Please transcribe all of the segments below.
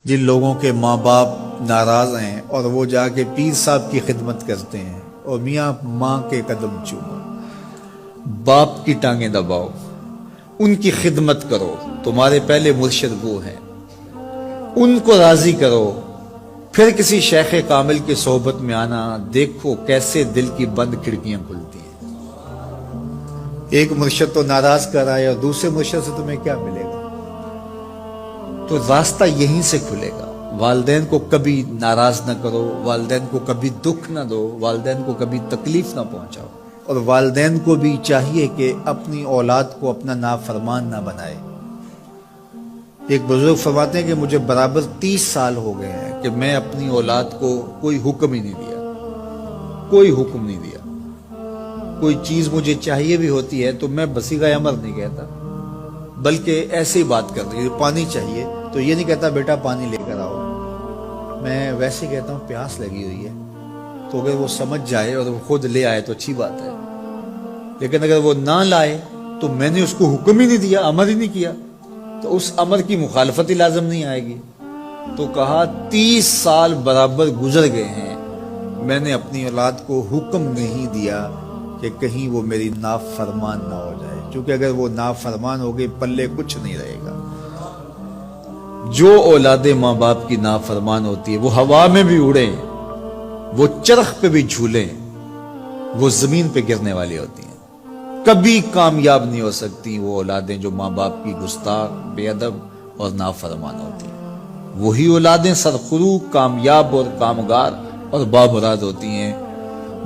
جن لوگوں کے ماں باپ ناراض ہیں اور وہ جا کے پیر صاحب کی خدمت کرتے ہیں اور میاں ماں کے قدم چومو، باپ کی ٹانگیں دباؤ، ان کی خدمت کرو، تمہارے پہلے مرشد وہ ہیں، ان کو راضی کرو، پھر کسی شیخ کامل کی صحبت میں آنا، دیکھو کیسے دل کی بند کھڑکیاں کھلتی ہیں۔ ایک مرشد تو ناراض کر رہا ہے اور دوسرے مرشد سے تمہیں کیا ملے گا؟ تو راستہ یہیں سے کھلے گا۔ والدین کو کبھی ناراض نہ کرو، والدین کو کبھی دکھ نہ دو، والدین کو کبھی تکلیف نہ پہنچاؤ، اور والدین کو بھی چاہیے کہ اپنی اولاد کو اپنا نافرمان نہ بنائے۔ ایک بزرگ فرماتے ہیں کہ مجھے برابر 30 سال ہو گئے ہیں کہ میں اپنی اولاد کو کوئی حکم ہی نہیں دیا، کوئی حکم نہیں دیا۔ کوئی چیز مجھے چاہیے بھی ہوتی ہے تو میں بصیغہ امر نہیں کہتا، بلکہ ایسی بات کرتا ہوں، پانی چاہیے تو یہ نہیں کہتا بیٹا پانی لے کر آؤ، میں ویسے کہتا ہوں پیاس لگی ہوئی ہے، تو اگر وہ سمجھ جائے اور وہ خود لے آئے تو اچھی بات ہے، لیکن اگر وہ نہ لائے تو میں نے اس کو حکم ہی نہیں دیا، امر ہی نہیں کیا، تو اس امر کی مخالفت ہی لازم نہیں آئے گی۔ تو کہا 30 سال برابر گزر گئے ہیں، میں نے اپنی اولاد کو حکم نہیں دیا کہ کہیں وہ میری نافرمان نہ ہو جائے، کیونکہ اگر وہ نافرمان ہو گئی پلے کچھ نہیں رہے گا۔ جو اولاد ماں باپ کی نافرمان ہوتی ہے وہ ہوا میں بھی اڑیں، وہ چرخ پہ بھی جھولیں، وہ زمین پہ گرنے والی ہوتی ہیں، کبھی کامیاب نہیں ہو سکتی وہ اولادیں جو ماں باپ کی گستاخ، بے ادب اور نافرمان ہوتی ہیں۔ وہی اولادیں سرخرو، کامیاب اور کامگار اور بامراد ہوتی ہیں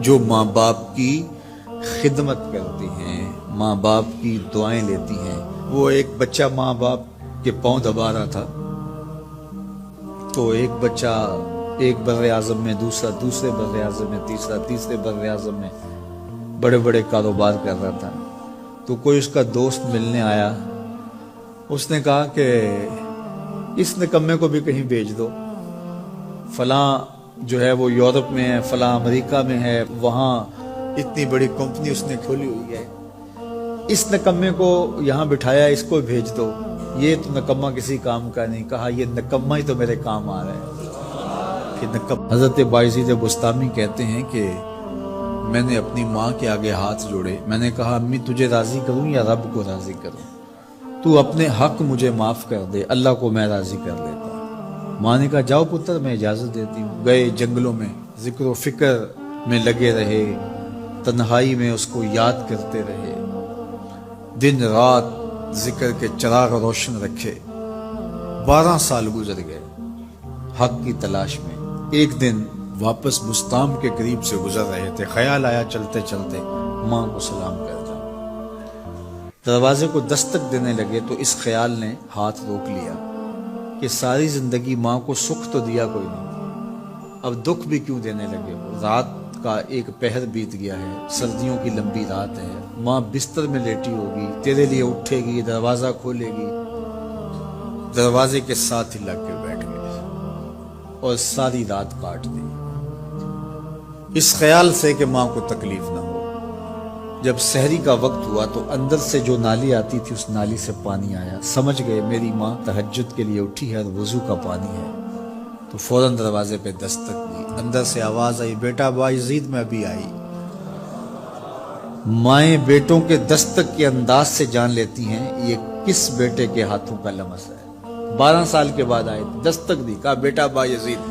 جو ماں باپ کی خدمت کرتی ہیں، ماں باپ کی دعائیں لیتی ہیں۔ وہ ایک بچہ ماں باپ کے پاؤں دبا رہا تھا، تو ایک بچہ ایک بر اعظم میں، دوسرا دوسرے بر اعظم میں، تیسرا تیسرے بر اعظم میں بڑے بڑے کاروبار کر رہا تھا۔ تو کوئی اس کا دوست ملنے آیا، اس نے کہا کہ اس نکمے کو بھی کہیں بھیج دو، فلاں جو ہے وہ یورپ میں ہے، فلاں امریکہ میں ہے، وہاں اتنی بڑی کمپنی اس نے کھولی ہوئی ہے، اس نکمے کو یہاں بٹھایا، اس کو بھیج دو، یہ تو نکمہ کسی کام کا نہیں۔ کہا یہ نکمہ ہی تو میرے کام آ رہا ہے کہ نکمہ۔ حضرت بایزید بستامی کہتے ہیں کہ میں نے اپنی ماں کے آگے ہاتھ جوڑے، میں نے کہا امی تجھے راضی کروں یا رب کو راضی کروں؟ تو اپنے حق مجھے معاف کر دے، اللہ کو میں راضی کر لیتا ہوں۔ ماں نے کہا جاؤ پتر میں اجازت دیتی ہوں۔ گئے جنگلوں میں، ذکر و فکر میں لگے رہے، تنہائی میں اس کو یاد کرتے رہے، دن رات ذکر کے چراغ روشن رکھے۔ 12 سال گزر گئے حق کی تلاش میں۔ ایک دن واپس بستام کے قریب سے گزر رہے تھے، خیال آیا چلتے چلتے ماں کو سلام کر جاؤں۔ دروازے کو دستک دینے لگے تو اس خیال نے ہاتھ روک لیا کہ ساری زندگی ماں کو سکھ تو دیا کوئی نہیں، اب دکھ بھی کیوں دینے لگے ہو؟ رات کا ایک پہر بیت گیا ہے، سردیوں کی لمبی رات ہے، ماں بستر میں لیٹی ہوگی، تیرے لیے اٹھے گی، دروازہ کھولے گی، دروازے کے ساتھ ہی لگ کے بیٹھ گئے اور ساری رات کاٹ دی، اس خیال سے کہ ماں کو تکلیف نہ ہو۔ جب سحری کا وقت ہوا تو اندر سے جو نالی آتی تھی اس نالی سے پانی آیا، سمجھ گئے میری ماں تہجد کے لیے اٹھی ہے اور وضو کا پانی ہے، تو فوراً دروازے پہ دستک دی، اندر سے آواز آئی بیٹا بایزید میں ابھی آئی۔ مائیں بیٹوں کے دستک کے انداز سے جان لیتی ہیں یہ کس بیٹے کے ہاتھوں کا لمس ہے۔ 12 سال کے بعد آئے، دستک دی، کہا بیٹا بایزید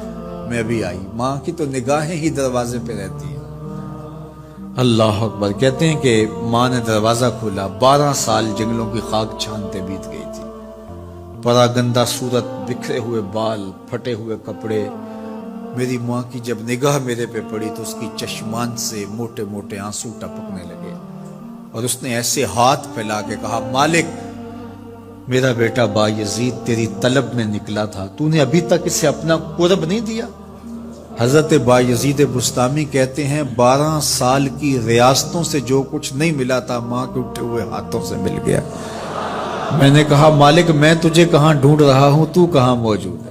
میں ابھی آئی۔ ماں کی تو نگاہیں ہی دروازے پہ رہتی ہیں۔ اللہ اکبر۔ کہتے ہیں کہ ماں نے دروازہ کھولا، 12 سال جنگلوں کی خاک چھانتے بیت گئی تھی، پراگندہ صورت، بکھرے ہوئے بال، پھٹے ہوئے کپڑے۔ میری ماں کی جب نگاہ میرے پہ پڑی تو اس کی چشمان سے موٹے موٹے آنسو ٹپکنے لگے، اور اس نے ایسے ہاتھ پھیلا کے کہا مالک میرا بیٹا بایزید تیری طلب میں نکلا تھا، تو نے ابھی تک اسے اپنا قرب نہیں دیا۔ حضرت بایزید بستامی کہتے ہیں 12 سال کی ریاستوں سے جو کچھ نہیں ملا تھا ماں کے اٹھے ہوئے ہاتھوں سے مل گیا۔ میں نے کہا مالک میں تجھے کہاں ڈھونڈ رہا ہوں، تو کہاں موجود ہے؟